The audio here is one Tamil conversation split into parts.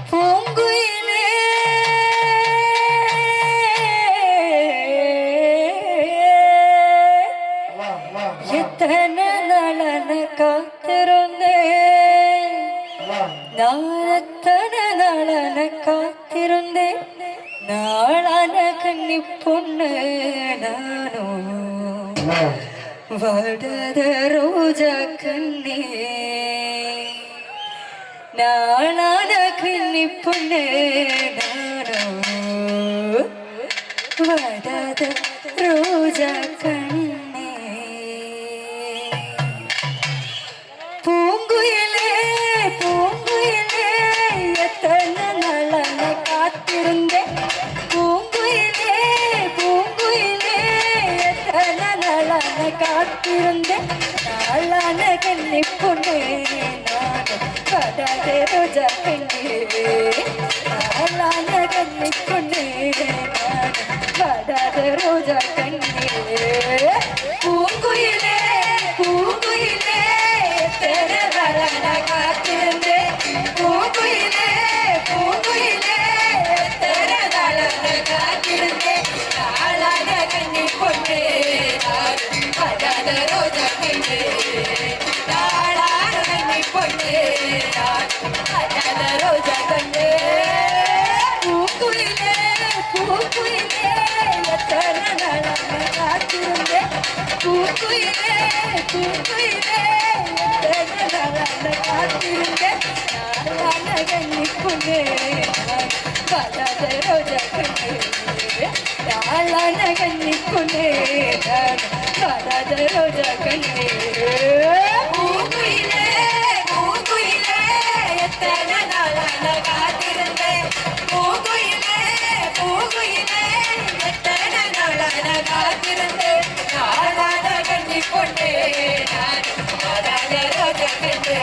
பூங்குயிலே எத்தனை நலன காத்திருந்தேன் நான் எத்தனை நலன காத்திருந்தேன் நாளான கண்ணி பொண்ணு நானும் வடத ரோஜா கண்ணே நாளான கண்ணி பொண்ணு நானும் வடத ரோஜா கண்ணே பூங்குயிலே பூங்குயிலே எத்தனை நலன காத்திருந்தேன் பூங்குயிலே பூங்குயிலே எத்தனை நலன காத்திருந்தேன் நாளான கண்ணி பொண்ணு நானும் வடத ரோஜா கண்ணே நாளான கண்ணி பொண்ணு நானும் வடத ரோஜா கண்ணே பூங்குயிலே பூங்குயிலே எத்தனை நலன காத்திருந்தேன் பூங்குயிலே பூங்குயிலே எத்தனை நலன காத்திருந்தேன் நாளான கண்ணி பொண்ணு நானும் வடத ரோஜா கண்ணே நாளான கண்ணி பொண்ணு நானும் வடத ரோஜா கண்ணே பூங்குயிலே பூங்குயிலே எத்தனை நலன காத்திருந்தேன் பூங்குயிலே பூங்குயிலே எத்தனை நலன காத்திருந்தேன் நாளான கண்ணி பொண்ணு வடத ரோஜா கண்ணே நாளான கண்ணி பொண்ணு வடத ரோஜா கண்ணே பூங்குயிலே பூங்குயிலே எத்தனை நலன காத்திருந்தேன் பூங்குயிலே பூங்குயிலே எத்தனை நலன காத்திருந்தேன் நாளான கண்ணி பொண்ணு நானும் வடத ரோஜா கண்ணே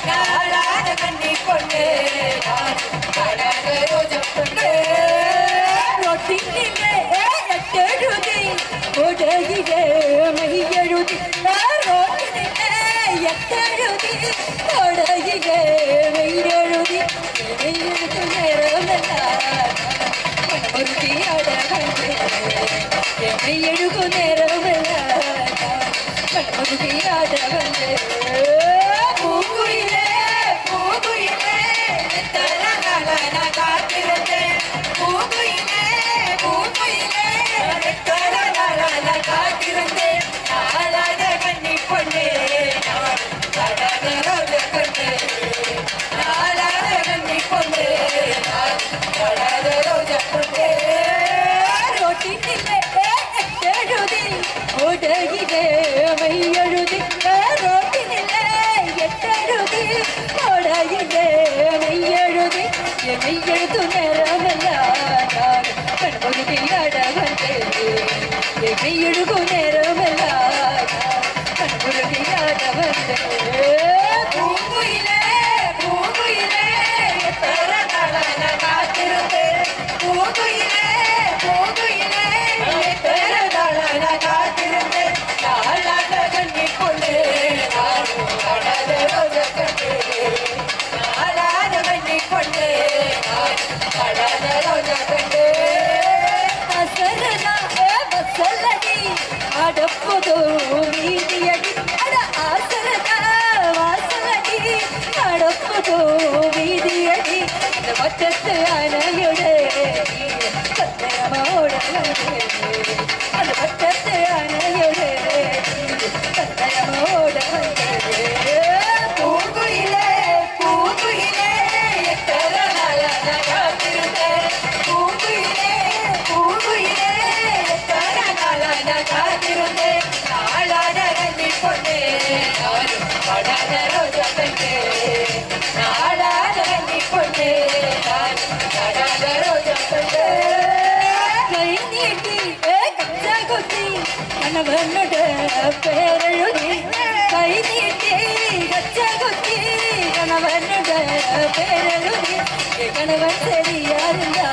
நாளான கண்ணி பொண்ணு நானும் வடத ரோஜா கண்ணே ரொட்டினிலே எட்டெழுதி ஒடகிலே மையெழுதி ரோட்டினிலே எட்டெழுதி ஒடகிலே மையெழுதி எழுது நேரமெல்லாம் மனமுருகி அடகண்டே என்னை எழுகு நேரமெல்லாம் மனமுருகி அடகண்டே பூங்குயிலே பூங்குயிலே எத்தனை நலன காத்திருந்தேன் பூங்குயிலே பூங்குயிலே எத்தனை நலன காத்திருந்தேன் நாளான கண்ணி பொண்ணு நானும் வடத ரோஜா கண்ணே நாளான கண்ணி பொண்ணு நானும் வடத ரோஜா கண்ணே ரொட்டினிலே எட்டெழுதி ஒடகிலே மையெழுதி ரோட்டினிலே எட்டெழுதி ஒடகிலே மையெழுதி மெய்யெழுது நேரமெல்லாம் நானும் கண்முருகி அடவந்தே மெய்யெழுகு நேரமெல்லாம் கண்முருகி அடவந்தே பூங்குயிலே பூங்குயிலே எத்தனை நலன காத்திருந்தேன் பூங்குயிலே பூங்குயிலே எத்தனை நலன காத்திருந்தேன் நாளான கண்ணி பொண்ணு நானும் வடத ரோஜா கண்ணே நாளான கண்ணி பொண்ணு நானும் வடத ரோஜா கண்ணே அசரனா பசலடி அடப்புதோ வீதியடி அட ஆசரனா வாசலடி அடப்புதோ வீதியடி இந்த மொத்தத்து அணையுடே சந்தனமோட அந்த மொத்தத்து அணையுடே சந்தனமோட பூங்குயிலே பூங்குயிலே எத்தனை நலன காத்திருந்தேன் பூங்குயிலே பூங்குயிலே எத்தனை நலன காத்திருந்தேன் நாளான கண்ணி பொண்ணு நானும் வடத ரோஜா கண்ணே நாளான கண்ணி பொண்ணு நானும் வடத ரோஜா கண்ணே கை நீட்டி கச்சா குத்தி கணவனோட பேரெழுதி கை நீட்டி கச்சா குத்தி கணவனோட பேரெழுதி கணவன் சரியா இருந்தா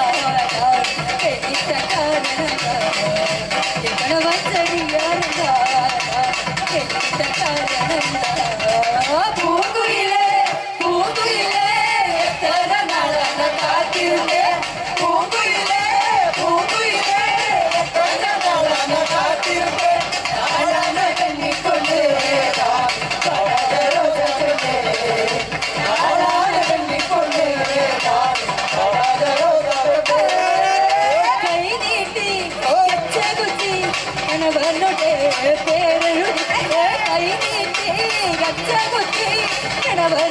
காரணம் கணவன் சரியா இருந்தா பூங்குயிலே பூங்குயிலே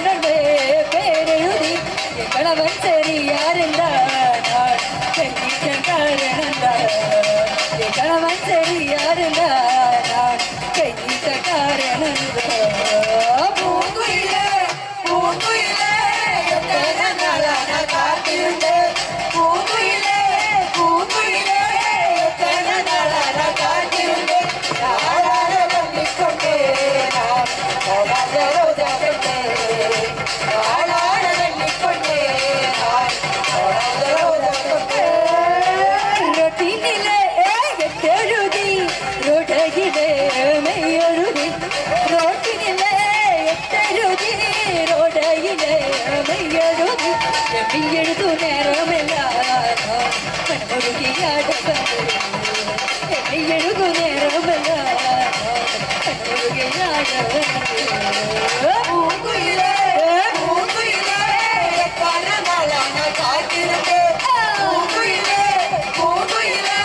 என்னுடைய பேரெழுதி என் கணவன் சரியா இருந்தார் கண்ணீட்ட காரணந்தார் என் கணவன் சரியா இருந்தார் கண்ணீட்ட காரணந்தார் பூங்குயிலே பூங்குயிலே எத்தனை நாளா நான் காத்திருந்தேன் பூங்குயிலே பூங்குயிலே எத்தனை நாளா நான் காத்திருந்தேன் நாளான நம்பிக்கொண்டே நான் நாளான ரோஜா கண்டே நாளான நம்பிக்கொண்டே நான் நாளான ரோஜா கண்டே ரொட்டினிலே எட்டெழுதி ரொடகிலே மெய்யெழுதி ரொட்டினிலே எட்டெழுதி ரொடகிலே மெய்யெழுதி மெய்யெழுது நேரமெல்லாம் கண்முருகியாட மெய்யெழுது நேரமெல்லாம் கண்முருகியாட பூங்குயிலே பூங்குயிலே எத்தனை நாளா நான் காத்திருந்தேன் பூங்குயிலே பூங்குயிலே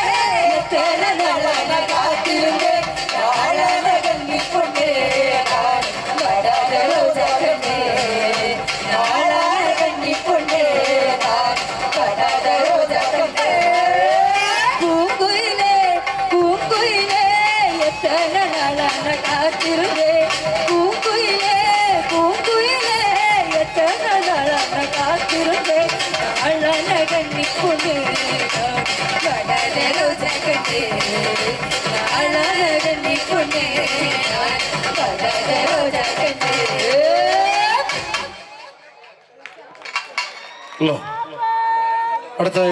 எத்தனை நாளா நான் காத்திருந்தேன் நாளான கண்ணிக் கொண்டே நான் வடாத ரோஜா கண்டே நாளான கண்ணிக் கொண்டே நான் வடாத ரோஜா கண்டே பூங்குயிலே பூங்குயிலே எத்தனை நாளா நான் காத்திருந்தேன் பூங்குயிலே பூங்குயிலே எத்தனை நாளா நான் காத்திருந்தேன் நாளான கண்ணிக் கொண்டே நான் வடாத ரோஜா கண்டே நாளான கண்ணிக் கொண்டே நான் வடாத ரோஜா கண்டே அடுத்த